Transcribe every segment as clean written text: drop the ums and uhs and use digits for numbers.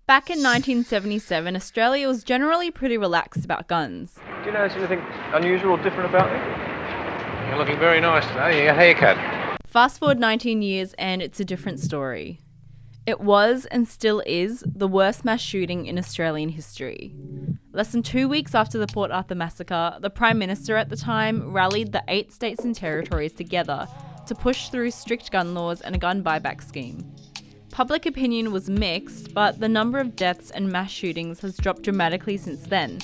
Back in 1977, Australia was generally pretty relaxed about guns. Do you notice anything unusual or different about me? You're looking very nice today. Your haircut. Fast forward 19 years and it's a different story. It was and still is the worst mass shooting in Australian history. Less than 2 weeks after the Port Arthur massacre, the Prime Minister at the time rallied the 8 states and territories together to push through strict gun laws and a gun buyback scheme. Public opinion was mixed, but the number of deaths and mass shootings has dropped dramatically since then,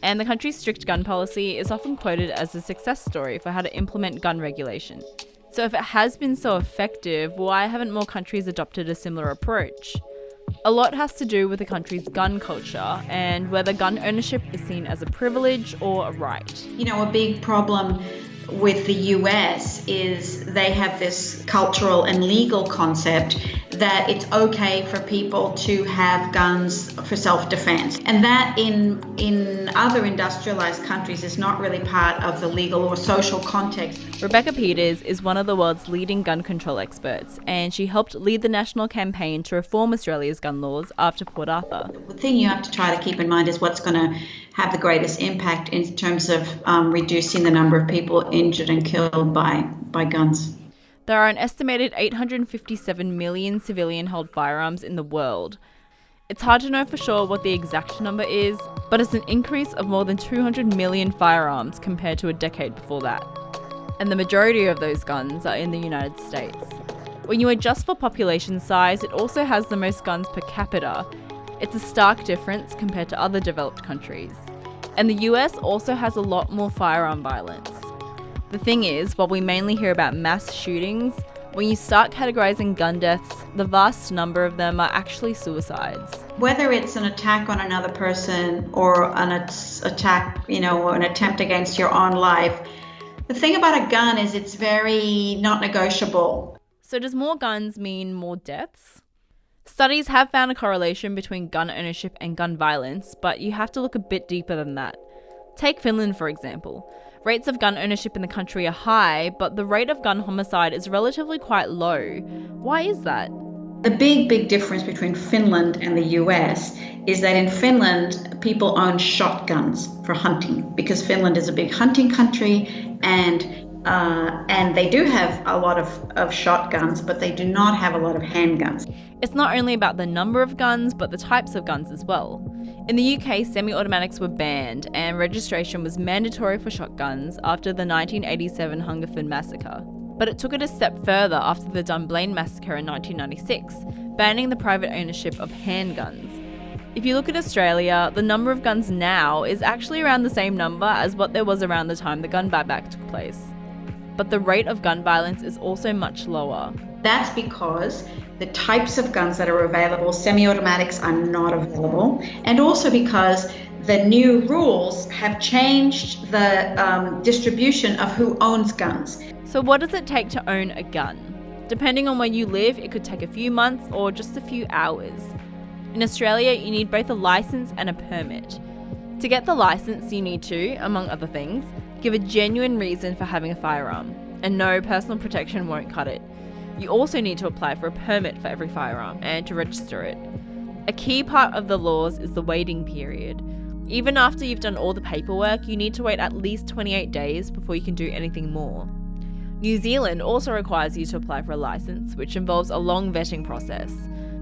and the country's strict gun policy is often quoted as a success story for how to implement gun regulation. So if it has been so effective, why haven't more countries adopted a similar approach? A lot has to do with the country's gun culture and whether gun ownership is seen as a privilege or a right. You know, a big problem with the US is they have this cultural and legal concept that it's okay for people to have guns for self-defense. And that in other industrialized countries is not really part of the legal or social context. Rebecca Peters is one of the world's leading gun control experts, and she helped lead the national campaign to reform Australia's gun laws after Port Arthur. The thing you have to try to keep in mind is what's going to have the greatest impact in terms of reducing the number of people injured and killed by guns. There are an estimated 857 million civilian-held firearms in the world. It's hard to know for sure what the exact number is, but it's an increase of more than 200 million firearms compared to a decade before that. And the majority of those guns are in the United States. When you adjust for population size, it also has the most guns per capita. It's a stark difference compared to other developed countries. And the US also has a lot more firearm violence. The thing is, while we mainly hear about mass shootings, when you start categorizing gun deaths, the vast number of them are actually suicides. Whether it's an attack on another person or an attack, or an attempt against your own life, the thing about a gun is it's very not negotiable. So does more guns mean more deaths? Studies have found a correlation between gun ownership and gun violence, but you have to look a bit deeper than that. Take Finland, for example. Rates of gun ownership in the country are high, but the rate of gun homicide is relatively quite low. Why is that? The big difference between Finland and the US is that in Finland, people own shotguns for hunting because Finland is a big hunting country and they do have a lot of shotguns, but they do not have a lot of handguns. It's not only about the number of guns, but the types of guns as well. In the UK, semi-automatics were banned and registration was mandatory for shotguns after the 1987 Hungerford massacre. But it took it a step further after the Dunblane massacre in 1996, banning the private ownership of handguns. If you look at Australia, the number of guns now is actually around the same number as what there was around the time the gun buyback took place. But the rate of gun violence is also much lower. That's because the types of guns that are available, semi-automatics, are not available, and also because the new rules have changed the distribution of who owns guns. So what does it take to own a gun? Depending on where you live, it could take a few months or just a few hours. In Australia, you need both a license and a permit. To get the license, you need to, among other things, give a genuine reason for having a firearm. And no, personal protection won't cut it. You also need to apply for a permit for every firearm and to register it. A key part of the laws is the waiting period. Even after you've done all the paperwork, you need to wait at least 28 days before you can do anything more. New Zealand also requires you to apply for a license, which involves a long vetting process.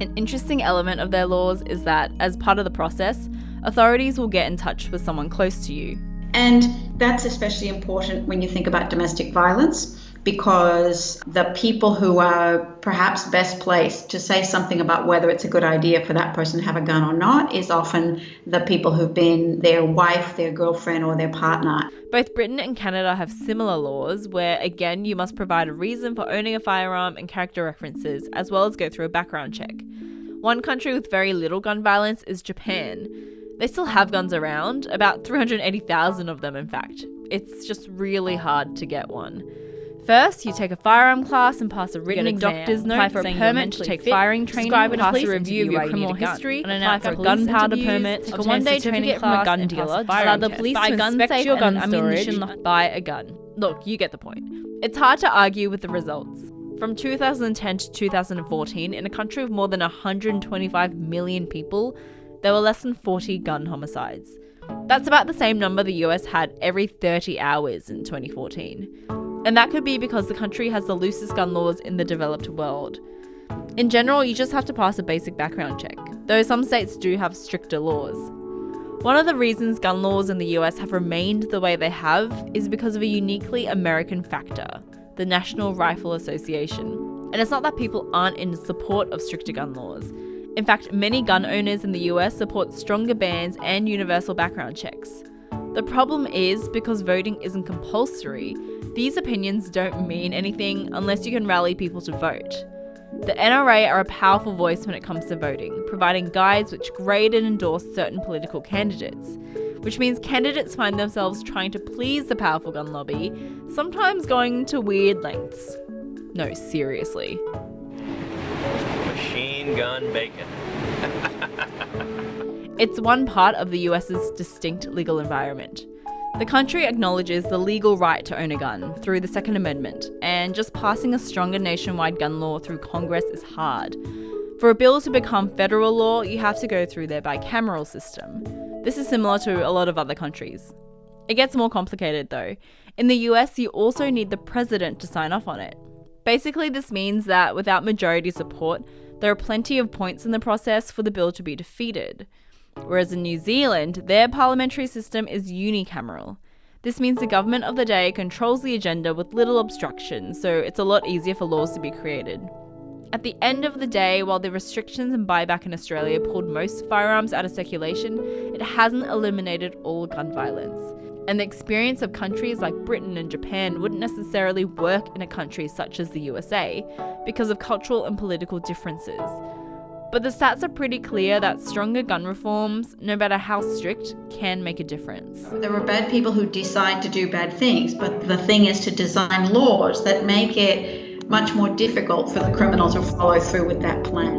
An interesting element of their laws is that, as part of the process, authorities will get in touch with someone close to you. And that's especially important when you think about domestic violence, because the people who are perhaps best placed to say something about whether it's a good idea for that person to have a gun or not is often the people who've been their wife, their girlfriend, or their partner. Both Britain and Canada have similar laws where, again, you must provide a reason for owning a firearm and character references, as well as go through a background check. One country with very little gun violence is Japan. They still have guns around, about 380,000 of them in fact. It's just really hard to get one. First, you take a firearm class and pass a written exam, doctor's note, apply for a permit to take firing training, pass a review of your criminal history, apply for a gunpowder permit, take a one-day training class from a gun dealer, allow the police to inspect your gun storage, buy a gun. Look, you get the point. It's hard to argue with the results. From 2010 to 2014, in a country of more than 125 million people, there were less than 40 gun homicides. That's about the same number the US had every 30 hours in 2014. And that could be because the country has the loosest gun laws in the developed world. In general, you just have to pass a basic background check, though some states do have stricter laws. One of the reasons gun laws in the US have remained the way they have is because of a uniquely American factor, the National Rifle Association. And it's not that people aren't in support of stricter gun laws. In fact, many gun owners in the US support stronger bans and universal background checks. The problem is, because voting isn't compulsory, these opinions don't mean anything unless you can rally people to vote. The NRA are a powerful voice when it comes to voting, providing guides which grade and endorse certain political candidates, which means candidates find themselves trying to please the powerful gun lobby, sometimes going to weird lengths. No, seriously. Machine gun bacon. It's one part of the US's distinct legal environment. The country acknowledges the legal right to own a gun through the Second Amendment, and just passing a stronger nationwide gun law through Congress is hard. For a bill to become federal law, you have to go through their bicameral system. This is similar to a lot of other countries. It gets more complicated though. In the US, you also need the president to sign off on it. Basically, this means that without majority support, there are plenty of points in the process for the bill to be defeated. Whereas in New Zealand, their parliamentary system is unicameral. This means the government of the day controls the agenda with little obstruction, so it's a lot easier for laws to be created. At the end of the day, while the restrictions and buyback in Australia pulled most firearms out of circulation, it hasn't eliminated all gun violence. And the experience of countries like Britain and Japan wouldn't necessarily work in a country such as the USA because of cultural and political differences. But the stats are pretty clear that stronger gun reforms, no matter how strict, can make a difference. There are bad people who decide to do bad things, but the thing is to design laws that make it much more difficult for the criminal to follow through with that plan.